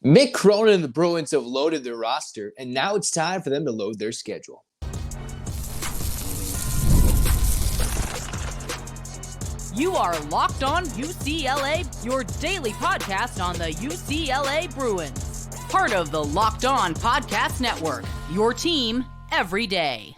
Mick Cronin and the Bruins have loaded their roster, and now it's time for them to load their schedule. You are Locked On UCLA, your daily podcast on the UCLA Bruins. Part of the Locked On Podcast Network, your team every day.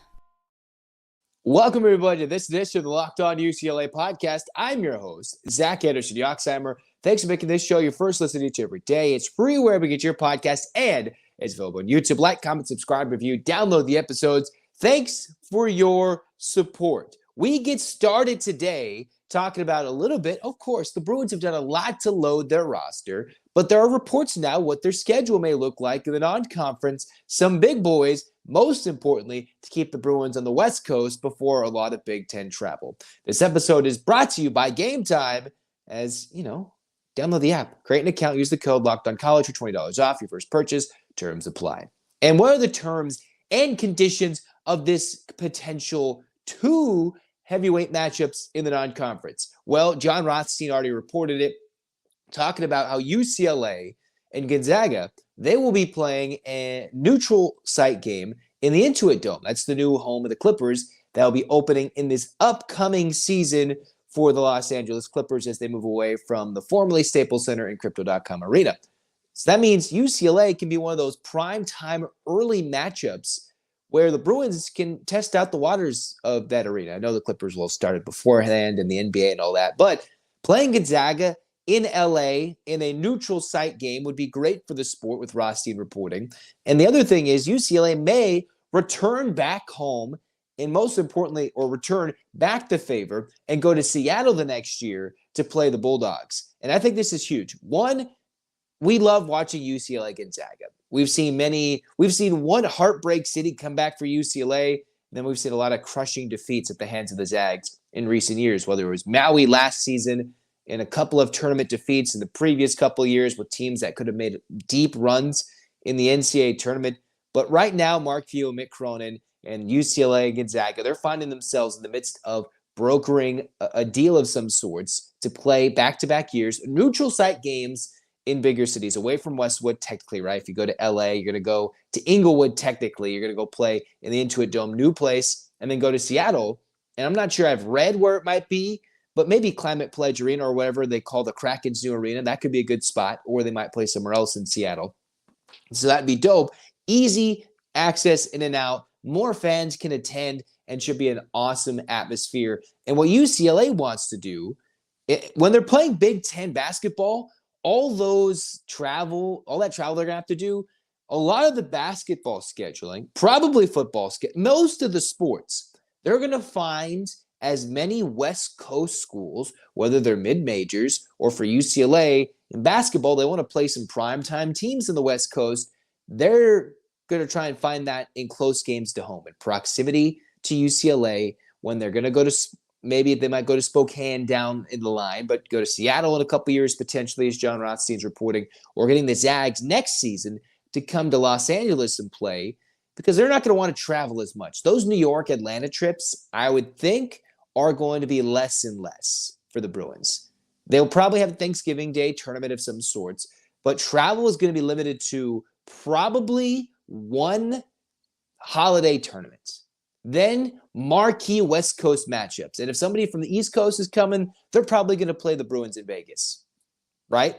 Welcome, everybody, to this edition of the Locked On UCLA podcast. I'm your host, Zach Anderson-Yoxsimer. Thanks for making this show your first listen each every day. It's free wherever you get your podcast, and it's available on YouTube. Like, comment, subscribe, review, download the episodes. Thanks for your support. We get started today talking about a little bit. Of course, the Bruins have done a lot to load their roster, but there are reports now what their schedule may look like in the non-conference. Some big boys, most importantly, to keep the Bruins on the West Coast before a lot of Big Ten travel. This episode is brought to you by GameTime. As you know, download the app, create an account, use the code LOCKEDONCollege for $20 off your first purchase. Terms apply. And what are the terms and conditions of this potential two heavyweight matchups in the non-conference? Well, John Rothstein already reported it, talking about how UCLA and Gonzaga, they will be playing a neutral site game in the Intuit Dome. That's the new home of the Clippers that will be opening in this upcoming season for the Los Angeles Clippers as they move away from the formerly Staples Center and Crypto.com Arena. So that means UCLA can be one of those prime-time early matchups where the Bruins can test out the waters of that arena. I know the Clippers will have started beforehand in the NBA and all that, but playing Gonzaga in LA in a neutral site game would be great for the sport, with Rothstein reporting. And the other thing is UCLA may return back home and, most importantly, or return back the favor and go to Seattle the next year to play the Bulldogs. And I think this is huge. One, we love watching UCLA Gonzaga. We've seen one heartbreak city come back for UCLA, and then we've seen a lot of crushing defeats at the hands of the Zags in recent years, whether it was Maui last season and a couple of tournament defeats in the previous couple of years with teams that could have made deep runs in the NCAA tournament. But right now, Mark Few, Mick Cronin, and UCLA and Gonzaga, they're finding themselves in the midst of brokering a deal of some sorts to play back-to-back years, neutral site games in bigger cities, away from Westwood, technically, right? If you go to LA, you're going to go to Inglewood, technically. You're going to go play in the Intuit Dome, new place, and then go to Seattle. And I'm not sure I've read where it might be, but maybe Climate Pledge Arena or whatever they call the Kraken's new arena. That could be a good spot, or they might play somewhere else in Seattle. So that'd be dope. Easy access in and out. More fans can attend, and should be an awesome atmosphere. And what UCLA wants to do, when they're playing Big Ten basketball, all that travel they're going to have to do, a lot of the basketball scheduling, probably football, most of the sports, they're going to find as many West Coast schools, whether they're mid-majors or for UCLA in basketball, they want to play some primetime teams in the West Coast. They're going to try and find that in close games to home, in proximity to UCLA, when they're going to go to, maybe they might go to Spokane down in the line, but go to Seattle in a couple years, potentially, as John Rothstein's reporting, or getting the Zags next season to come to Los Angeles and play, because they're not going to want to travel as much. Those New York, Atlanta trips, I would think, are going to be less and less for the Bruins. They'll probably have a Thanksgiving Day tournament of some sorts, but travel is going to be limited to probably one holiday tournament. Then marquee West Coast matchups. And if somebody from the East Coast is coming, they're probably going to play the Bruins in Vegas, right?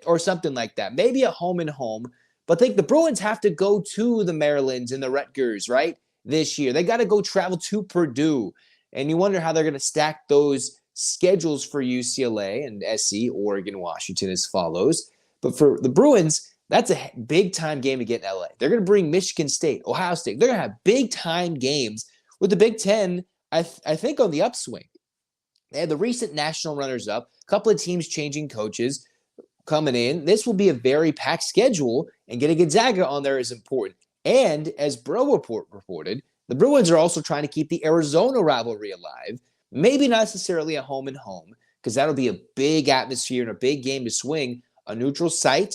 Or something like that. Maybe a home and home. But think the Bruins have to go to the Marylands and the Rutgers, right, this year. They got to go travel to Purdue. And you wonder how they're going to stack those schedules for UCLA and SC, Oregon, Washington as follows. But for the Bruins, that's a big-time game to get in LA. They're going to bring Michigan State, Ohio State. They're going to have big-time games with the Big Ten, I think, on the upswing. They had the recent national runners-up, a couple of teams changing coaches coming in. This will be a very packed schedule, and getting Gonzaga on there is important. And as Bro reported, the Bruins are also trying to keep the Arizona rivalry alive. Maybe not necessarily a home and home, because that'll be a big atmosphere and a big game to swing. A neutral site,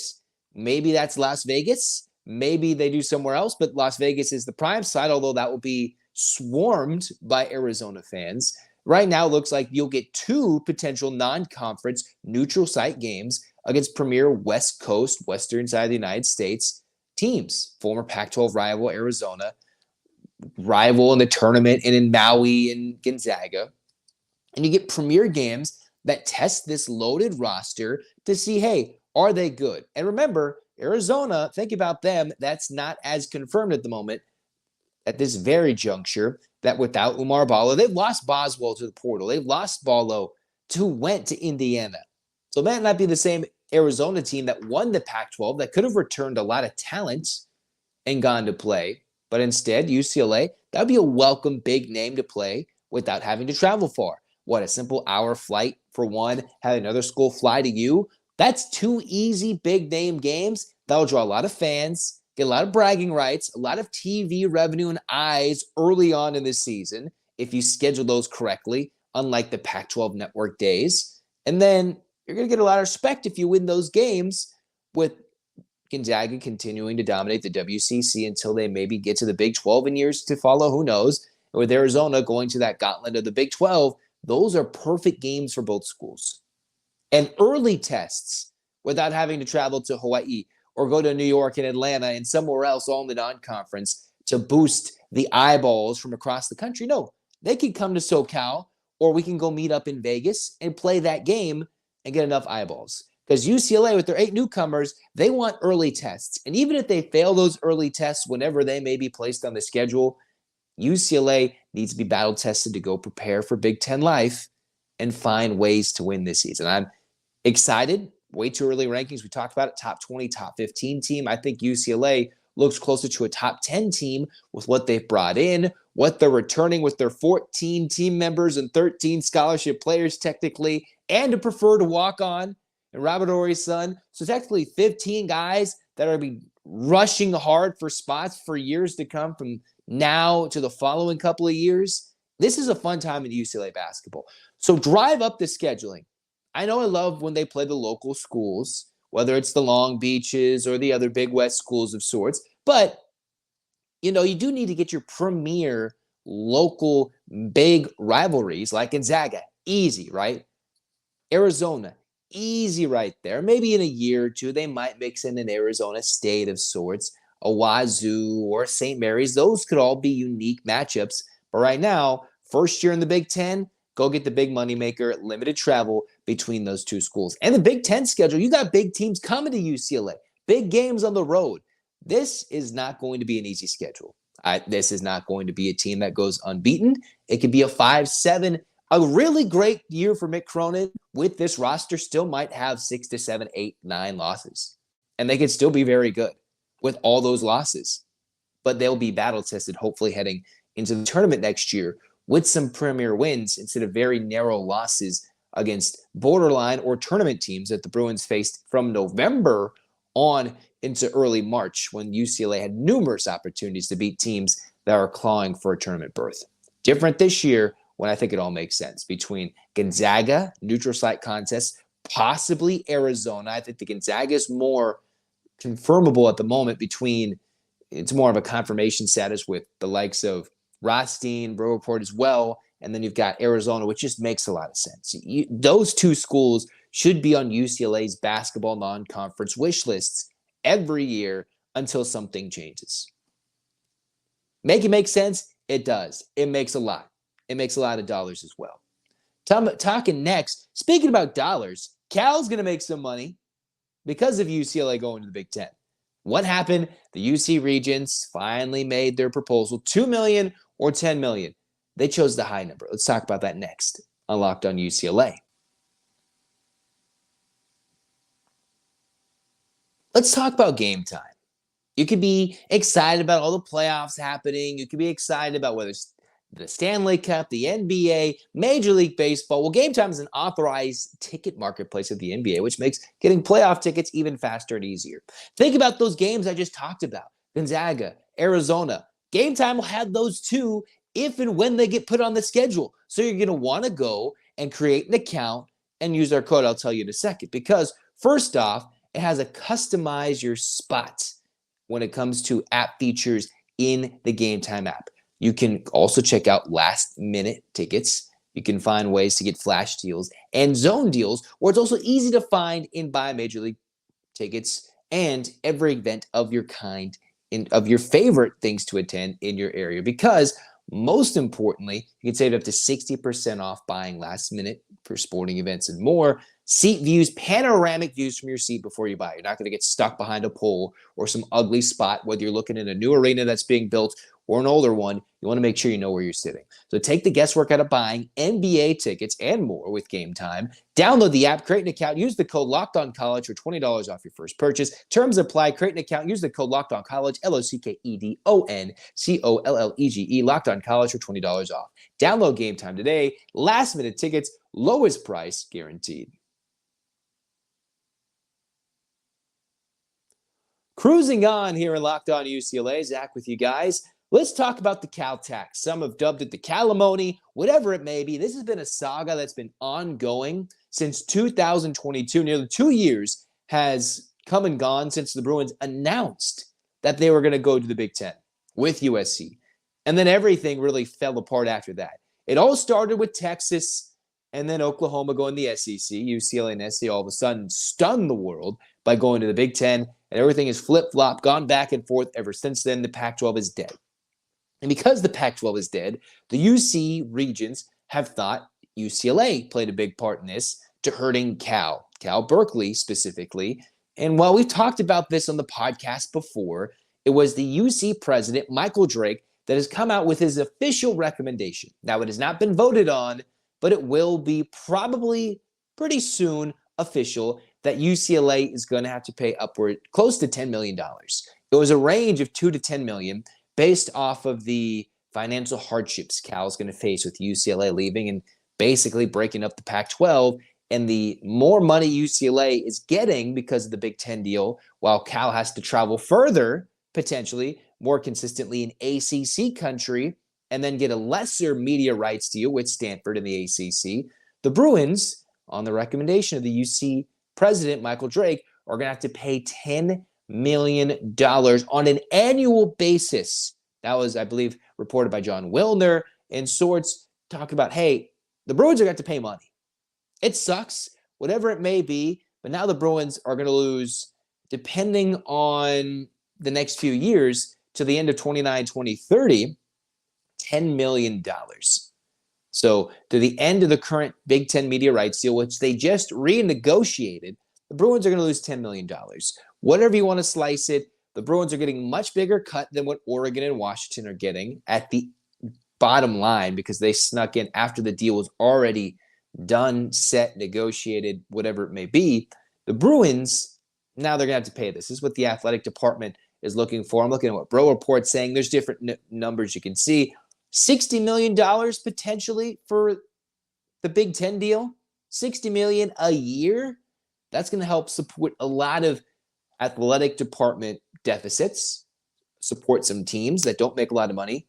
maybe that's Las Vegas. Maybe they do somewhere else, but Las Vegas is the prime site, although that will be swarmed by Arizona fans. Right now, it looks like you'll get two potential non-conference neutral site games against premier West Coast, western side of the United States teams. Former Pac-12 rival Arizona, rival in the tournament and in Maui and Gonzaga. And you get premier games that test this loaded roster to see, hey, are they good? And remember, Arizona, think about them. That's not as confirmed at the moment at this very juncture that without Umar Ballo, they've lost Boswell to the portal. They've lost Ballo to who went to Indiana. So it might not be the same Arizona team that won the Pac-12 that could have returned a lot of talent and gone to play. But instead, UCLA, that would be a welcome big name to play without having to travel far. What, a simple hour flight for one, have another school fly to you? That's two easy big name games that will draw a lot of fans, get a lot of bragging rights, a lot of TV revenue and eyes early on in the season if you schedule those correctly, unlike the Pac-12 network days. And then you're going to get a lot of respect if you win those games, with Gonzaga continuing to dominate the WCC until they maybe get to the Big 12 in years to follow. Who knows? And with Arizona going to that gauntlet of the Big 12, those are perfect games for both schools. And early tests without having to travel to Hawaii or go to New York and Atlanta and somewhere else all in the non-conference to boost the eyeballs from across the country. No, they can come to SoCal, or we can go meet up in Vegas and play that game and get enough eyeballs. Because UCLA, with their 8 newcomers, they want early tests. And even if they fail those early tests whenever they may be placed on the schedule, UCLA needs to be battle tested to go prepare for Big Ten life and find ways to win this season. I'm excited. Way too early rankings. We talked about it. Top 20, top 15 team. I think UCLA looks closer to a top 10 team with what they've brought in, what they're returning with their 14 team members and 13 scholarship players technically, and a preferred walk-on and Robert Ory's son. So technically 15 guys that are going to be rushing hard for spots for years to come from now to the following couple of years. This is a fun time in UCLA basketball. So drive up the scheduling. I know I love when they play the local schools, whether it's the Long Beaches or the other Big West schools of sorts. But, you do need to get your premier local big rivalries like Gonzaga. Easy, right? Arizona, easy right there. Maybe in a year or two, they might mix in an Arizona State of sorts, a Wazoo or St. Mary's. Those could all be unique matchups. But right now, first year in the Big Ten, go get the big moneymaker, limited travel between those two schools. And the Big Ten schedule, you got big teams coming to UCLA, big games on the road. This is not going to be an easy schedule. This is not going to be a team that goes unbeaten. It could be a 5-7. A really great year for Mick Cronin with this roster still might have 6 to 7, 8, 9 losses. And they could still be very good with all those losses. But they'll be battle tested, hopefully heading into the tournament next year with some premier wins instead of very narrow losses against borderline or tournament teams that the Bruins faced from November on into early March, when UCLA had numerous opportunities to beat teams that are clawing for a tournament berth. Different this year, when I think it all makes sense, between Gonzaga, neutral site contest, possibly Arizona. I think the Gonzaga is more confirmable at the moment it's more of a confirmation status with the likes of Rothstein, Bro Report as well. And then you've got Arizona, which just makes a lot of sense. Those two schools should be on UCLA's basketball non-conference wish lists every year until something changes. Make it make sense? It does. It makes a lot. It makes a lot of dollars as well. Talking next, speaking about dollars, Cal's going to make some money because of UCLA going to the Big Ten. What happened? The UC Regents finally made their proposal, $2 million or $10 million. They chose the high number. Let's talk about that next on Locked On UCLA. Let's talk about game time. You could be excited about all the playoffs happening. You could be excited about whether it's the Stanley Cup, the NBA, Major League Baseball. Well, Game Time is an authorized ticket marketplace of the NBA, which makes getting playoff tickets even faster and easier. Think about those games I just talked about. Gonzaga, Arizona. Game Time will have those too if and when they get put on the schedule. So you're going to want to go and create an account and use our code I'll tell you in a second. Because first off, it has a customize your spots when it comes to app features in the Game Time app. You can also check out last-minute tickets You can find ways to get flash deals and zone deals, where it's also easy to find and buy Major League tickets and every event of your kind, of your favorite things to attend in your area. Because most importantly, you can save up to 60% off buying last minute for sporting events and more. Seat views, panoramic views from your seat before you buy. You're not going to get stuck behind a pole or some ugly spot, whether you're looking at a new arena that's being built or an older one. You want to make sure you know where you're sitting. So take the guesswork out of buying NBA tickets and more with GameTime. Download the app, create an account, use the code LOCKEDONCollege for $20 off your first purchase. Terms apply. Create an account, use the code LOCKEDONCollege, LOCKEDONCOLLEGE, LOCKEDONCollege for $20 off. Download GameTime today. Last minute tickets, lowest price guaranteed. Cruising on here in Locked On UCLA, Zach with you guys. Let's talk about the Cal tax. Some have dubbed it the Calimony, whatever it may be. This has been a saga that's been ongoing since 2022. Nearly 2 years has come and gone since the Bruins announced that they were going to go to the Big Ten with USC. And then everything really fell apart after that. It all started with Texas and then Oklahoma going to the SEC. UCLA and SC all of a sudden stunned the world by going to the Big Ten. And everything is flip-flopped, gone back and forth ever since then. The Pac-12 is dead. And because the Pac-12 is dead, the UC regions have thought UCLA played a big part in this to hurting Cal Berkeley specifically. And while we've talked about this on the podcast before, it was the UC president, Michael Drake, that has come out with his official recommendation. Now, it has not been voted on, but it will be probably pretty soon official that UCLA is going to have to pay upward close to $10 million. It was a range of $2 to $10 million based off of the financial hardships Cal is going to face with UCLA leaving and basically breaking up the Pac-12. And the more money UCLA is getting because of the Big Ten deal, while Cal has to travel further, potentially, more consistently in ACC country, and then get a lesser media rights deal with Stanford in the ACC, the Bruins, on the recommendation of the UC president, Michael Drake, are going to have to pay $10 million on an annual basis. That was, I believe, reported by John Wilner and sorts, talk about, hey, the Bruins are going to have to pay money. It sucks, whatever it may be, but now the Bruins are going to lose, depending on the next few years, to the end of 2030, $10 million. So to the end of the current Big Ten media rights deal, which they just renegotiated, the Bruins are going to lose $10 million. Whatever you want to slice it, the Bruins are getting much bigger cut than what Oregon and Washington are getting at the bottom line because they snuck in after the deal was already done, set, negotiated, whatever it may be. The Bruins, now they're going to have to pay this. This is what the athletic department is looking for. I'm looking at what Bro Report's saying. There's different numbers you can see. $60 million potentially for the Big Ten deal. $60 million a year. That's going to help support a lot of athletic department deficits, support some teams that don't make a lot of money.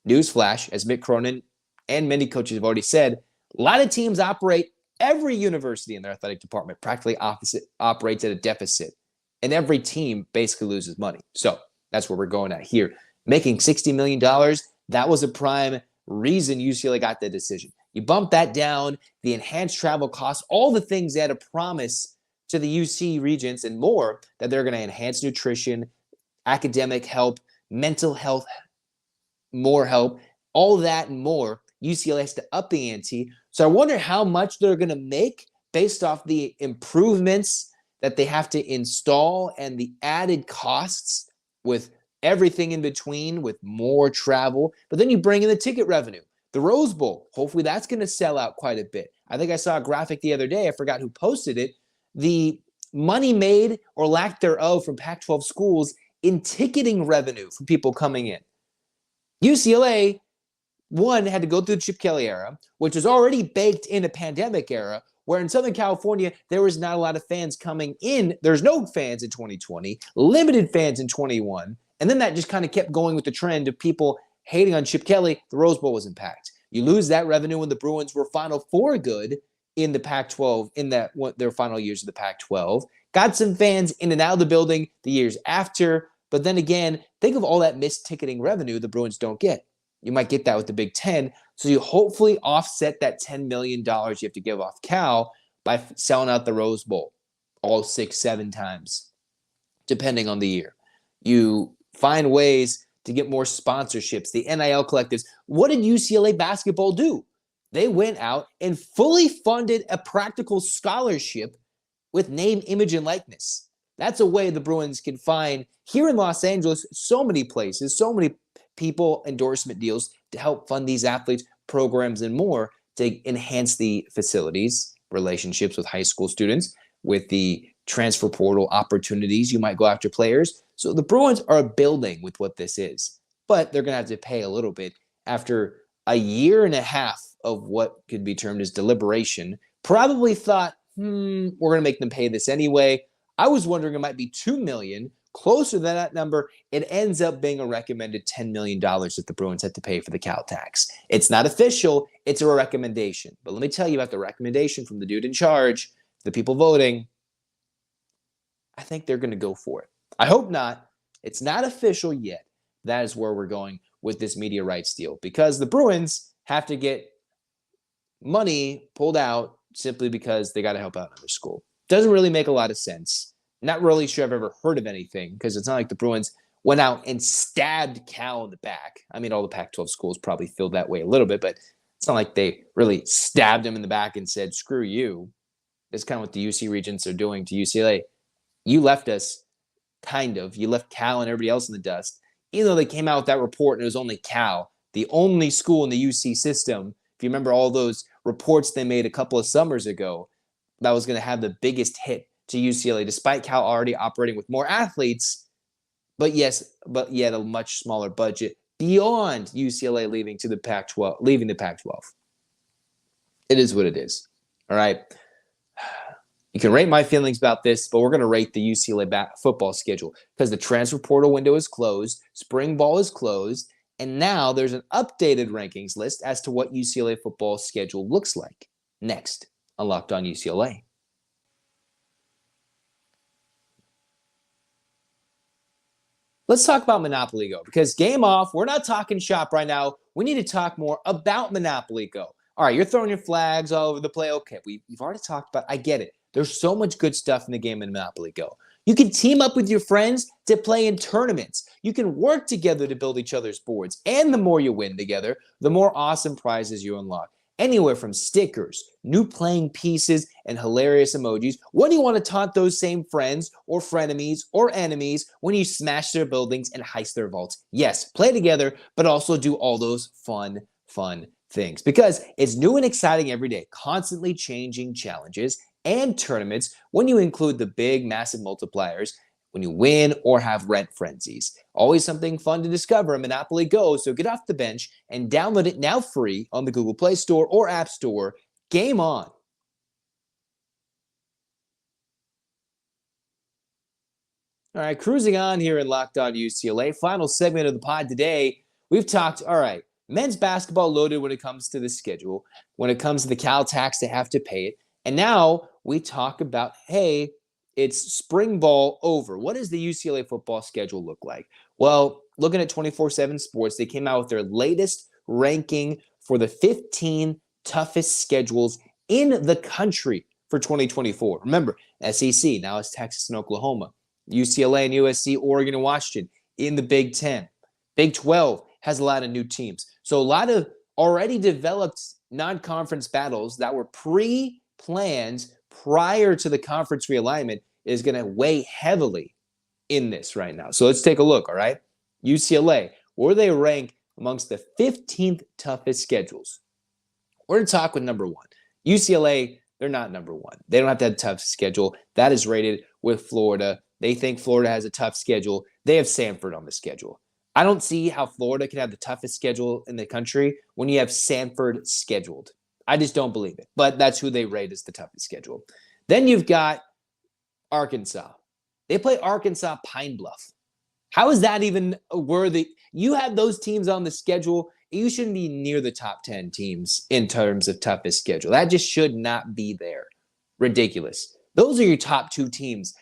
Newsflash, as Mick Cronin and many coaches have already said, a lot of teams operate, every university in their athletic department practically operates at a deficit. And every team basically loses money. So that's where we're going at here. Making $60 million, that was a prime reason UCLA got the decision. You bump that down, the enhanced travel costs, all the things they had to promise to the UC regents and more, that they're going to enhance nutrition, academic help, mental health, more help, all that and more. UCLA has to up the ante. So I wonder how much they're going to make based off the improvements that they have to install and the added costs with everything in between, with more travel. But then you bring in the ticket revenue. The Rose Bowl, hopefully that's going to sell out quite a bit. I think I saw a graphic the other day. I forgot who posted it. The money made or lack thereof from Pac-12 schools in ticketing revenue from people coming in. UCLA, one, had to go through the Chip Kelly era, which was already baked in a pandemic era, where in Southern California, there was not a lot of fans coming in. There's no fans in 2020, limited fans in 21. And then that just kind of kept going with the trend of people hating on Chip Kelly. The Rose Bowl was impacted. You lose that revenue when the Bruins were Final Four good in the Pac-12, in their final years of the Pac-12. Got some fans in and out of the building the years after. But then again, think of all that missed ticketing revenue the Bruins don't get. You might get that with the Big Ten. So you hopefully offset that $10 million you have to give off Cal by selling out the Rose Bowl all 6-7 times, depending on the year. You find ways to get more sponsorships, the NIL collectives. What did UCLA basketball do? They went out and fully funded a practical scholarship with name, image, and likeness. That's a way the Bruins can find here in Los Angeles so many places, so many people, endorsement deals to help fund these athletes, programs, and more to enhance the facilities, relationships with high school students, with the transfer portal opportunities. You might go after players. So the Bruins are building with what this is, but they're going to have to pay a little bit after a year and a half of what could be termed as deliberation. Probably thought, we're going to make them pay this anyway. I was wondering it might be $2 million. Closer to that number, it ends up being a recommended $10 million that the Bruins had to pay for the Cal tax. It's not official. It's a recommendation. But let me tell you about the recommendation from the dude in charge, the people voting. I think they're going to go for it. I hope not. It's not official yet. That is where we're going with this media rights deal, because the Bruins have to get money pulled out simply because they got to help out another school. Doesn't really make a lot of sense. Not really sure I've ever heard of anything, because it's not like the Bruins went out and stabbed Cal in the back. I mean, all the Pac-12 schools probably feel that way a little bit, but it's not like they really stabbed him in the back and said, screw you. That's kind of what the UC Regents are doing to UCLA. You left us, kind of. You left Cal and everybody else in the dust. Even though they came out with that report and it was only Cal, the only school in the UC system, if you remember all those reports they made a couple of summers ago, that was going to have the biggest hit to UCLA, despite Cal already operating with more athletes, but yet a much smaller budget beyond UCLA leaving the Pac-12. It is what it is. All right. You can rate my feelings about this, but we're going to rate the UCLA football schedule because the transfer portal window is closed, spring ball is closed, and now there's an updated rankings list as to what UCLA football schedule looks like. Next on Locked On UCLA. Let's talk about Monopoly Go, because game off, we're not talking shop right now. We need to talk more about Monopoly Go. All right, you're throwing your flags all over the play. Okay, we've already talked about, I get it. There's so much good stuff in the game in Monopoly Go. You can team up with your friends to play in tournaments. You can work together to build each other's boards. And the more you win together, the more awesome prizes you unlock. Anywhere from stickers, new playing pieces, and hilarious emojis. When do you want to taunt those same friends or frenemies or enemies when you smash their buildings and heist their vaults? Yes, play together, but also do all those fun things. Because it's new and exciting every day, constantly changing challenges and tournaments when you include the big, massive multipliers, when you win or have rent frenzies. Always something fun to discover in Monopoly Go, so get off the bench and download it now free on the Google Play Store or App Store. Game on. All right, cruising on here in Locked On UCLA. Final segment of the pod today. We've talked, all right, men's basketball loaded when it comes to the schedule. When it comes to the Cal tax, they have to pay it. And now we talk about, hey, it's spring ball over. What does the UCLA football schedule look like? Well, looking at 24/7 Sports, they came out with their latest ranking for the 15 toughest schedules in the country for 2024. Remember, SEC, now it's Texas and Oklahoma. UCLA and USC, Oregon and Washington in the Big Ten. Big 12 has a lot of new teams. So a lot of already developed non-conference battles that were pre-planned prior to the conference realignment is going to weigh heavily in this right now. So let's take a look, all right? UCLA, where they rank amongst the 15th toughest schedules. We're going to talk with number one. UCLA, they're not number one. They don't have to have a tough schedule. That is rated with Florida. They think Florida has a tough schedule. They have Samford on the schedule. I don't see how Florida can have the toughest schedule in the country when you have Samford scheduled. I just don't believe it. But that's who they rate as the toughest schedule. Then you've got Arkansas. They play Arkansas Pine Bluff. How is that even worthy? You have those teams on the schedule. You shouldn't be near the top 10 teams in terms of toughest schedule. That just should not be there. Ridiculous. Those are your top two teams.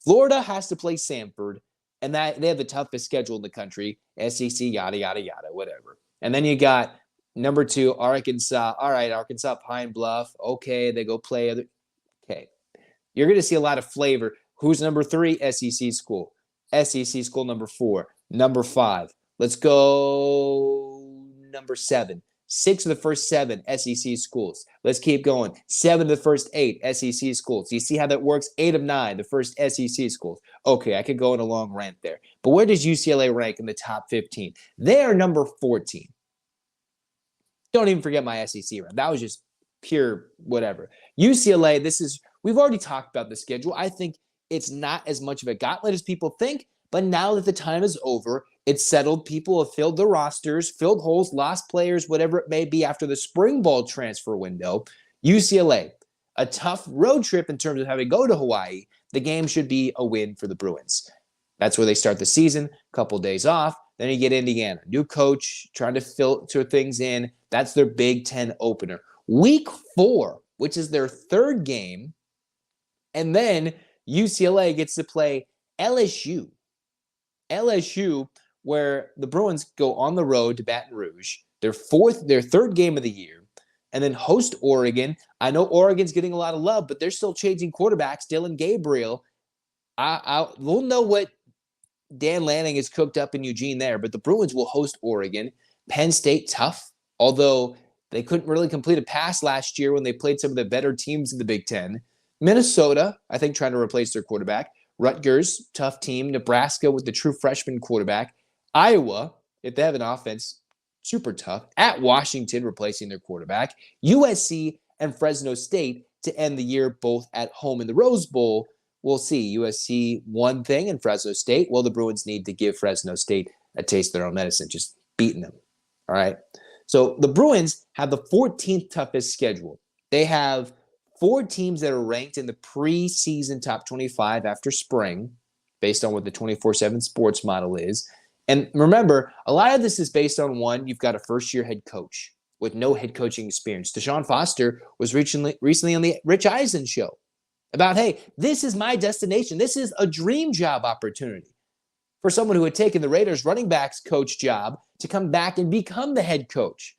Florida has to play Samford, and that they have the toughest schedule in the country. SEC, yada, yada, yada, whatever. And then you got number 2, Arkansas. All right, Arkansas, Pine Bluff. Okay, they go play other. Okay. You're going to see a lot of flavor. Who's number 3? SEC school. SEC school number 4. Number 5. Let's go number 7. 6 of the first 7 SEC schools. Let's keep going. 7 of the first 8 SEC schools. You see how that works? 8 of 9, the first SEC schools. Okay, I could go on a long rant there. But where does UCLA rank in the top 15? They are number 14. Don't even forget my SEC round. That was just pure whatever. UCLA, we've already talked about the schedule. I think it's not as much of a gauntlet as people think, but now that the time is over, it's settled. People have filled their rosters, filled holes, lost players, whatever it may be after the spring ball transfer window. UCLA, a tough road trip in terms of having to go to Hawaii. The game should be a win for the Bruins. That's where they start the season, a couple days off. Then you get Indiana, new coach, trying to filter things in. That's their Big Ten opener. Week 4, which is their 3rd game, and then UCLA gets to play LSU. LSU, where the Bruins go on the road to Baton Rouge, their 3rd game of the year, and then host Oregon. I know Oregon's getting a lot of love, but they're still changing quarterbacks. Dylan Gabriel. We'll know what Dan Lanning has cooked up in Eugene there, but the Bruins will host Oregon. Penn State, tough, although they couldn't really complete a pass last year when they played some of the better teams in the Big Ten. Minnesota, I think, trying to replace their quarterback. Rutgers, tough team. Nebraska with the true freshman quarterback. Iowa, if they have an offense, super tough. At Washington, replacing their quarterback. USC and Fresno State to end the year, both at home in the Rose Bowl. We'll see. USC one thing and Fresno State. Well, the Bruins need to give Fresno State a taste of their own medicine, just beating them. All right. So the Bruins have the 14th toughest schedule. They have 4 teams that are ranked in the preseason top 25 after spring, based on what the 24/7 sports model is. And remember, a lot of this is based on one, you've got a first-year head coach with no head coaching experience. DeShaun Foster was recently on the Rich Eisen show about, hey, this is my destination. This is a dream job opportunity for someone who had taken the Raiders running backs coach job to come back and become the head coach.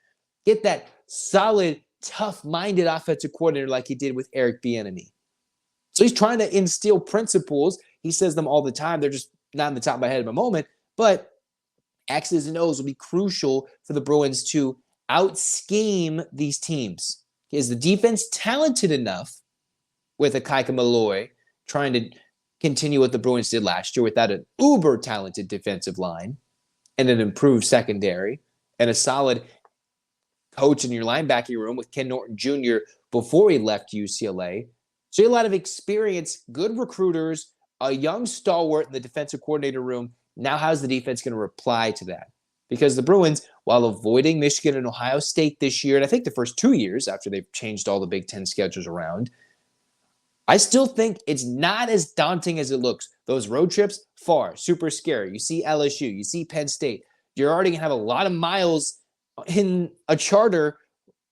Get that solid, tough-minded offensive coordinator like he did with Eric Bieniemy. So he's trying to instill principles. He says them all the time. They're just not in the top of my head at the moment. But X's and O's will be crucial for the Bruins to out-scheme these teams. Is the defense talented enough with a Kaika Malloy trying to continue what the Bruins did last year without an uber-talented defensive line and an improved secondary and a solid coach in your linebacking room with Ken Norton Jr. before he left UCLA. So you have a lot of experience, good recruiters, a young stalwart in the defensive coordinator room. Now how's the defense going to reply to that? Because the Bruins, while avoiding Michigan and Ohio State this year, and I think the first 2 years after they've changed all the Big Ten schedules around, I still think it's not as daunting as it looks. Those road trips, far, super scary. You see LSU, you see Penn State. You're already going to have a lot of miles in a charter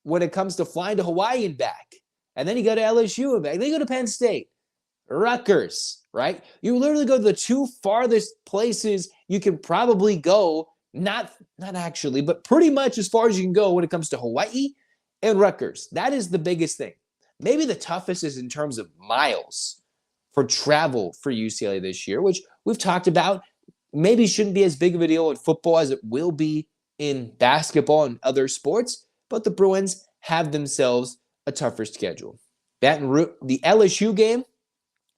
when it comes to flying to Hawaii and back. And then you go to LSU and back. Then you go to Penn State. Rutgers, right? You literally go to the 2 farthest places you can probably go. Not actually, but pretty much as far as you can go when it comes to Hawaii and Rutgers. That is the biggest thing. Maybe the toughest is in terms of miles for travel for UCLA this year, which we've talked about. Maybe shouldn't be as big of a deal in football as it will be in basketball and other sports, but the Bruins have themselves a tougher schedule. The LSU game,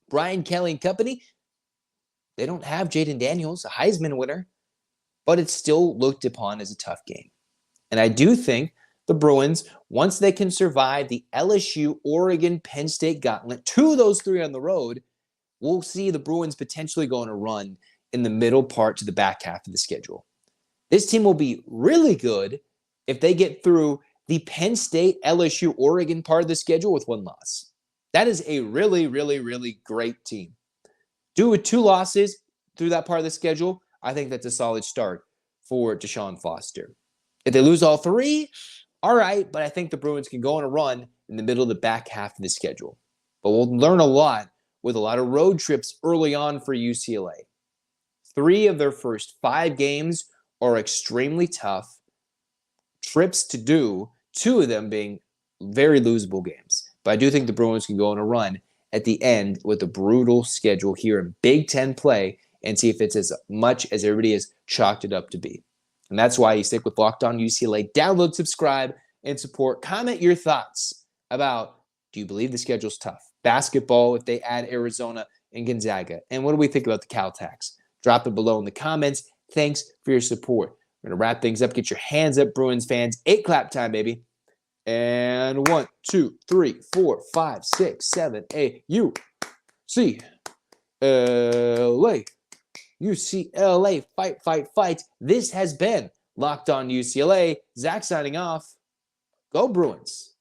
Brian Kelly and company, they don't have Jaden Daniels, a Heisman winner, but it's still looked upon as a tough game. And I do think the Bruins, once they can survive the LSU, Oregon, Penn State gauntlet, 2 of those 3 on the road, we'll see the Bruins potentially go on a run in the middle part to the back half of the schedule. This team will be really good if they get through the Penn State, LSU, Oregon part of the schedule with 1 loss. That is a really, really, really great team. Do with 2 losses through that part of the schedule, I think that's a solid start for DeShaun Foster. If they lose all 3, all right, but I think the Bruins can go on a run in the middle of the back half of the schedule. But we'll learn a lot with a lot of road trips early on for UCLA. 3 of their first 5 games are extremely tough. trips to do, 2 of them being very losable games. But I do think the Bruins can go on a run at the end with a brutal schedule here in Big Ten play and see if it's as much as everybody has chalked it up to be. And that's why you stick with Locked On UCLA. Download, subscribe, and support. Comment your thoughts about, do you believe the schedule's tough? Basketball, if they add Arizona and Gonzaga. And what do we think about the Cal tax? Drop it below in the comments. Thanks for your support. We're going to wrap things up. Get your hands up, Bruins fans. 8 clap time, baby. And 1, 2, 3, 4, 5, 6, 7, 8. UCLA. UCLA. Fight, fight, fight. This has been Locked On UCLA. Zach signing off. Go Bruins.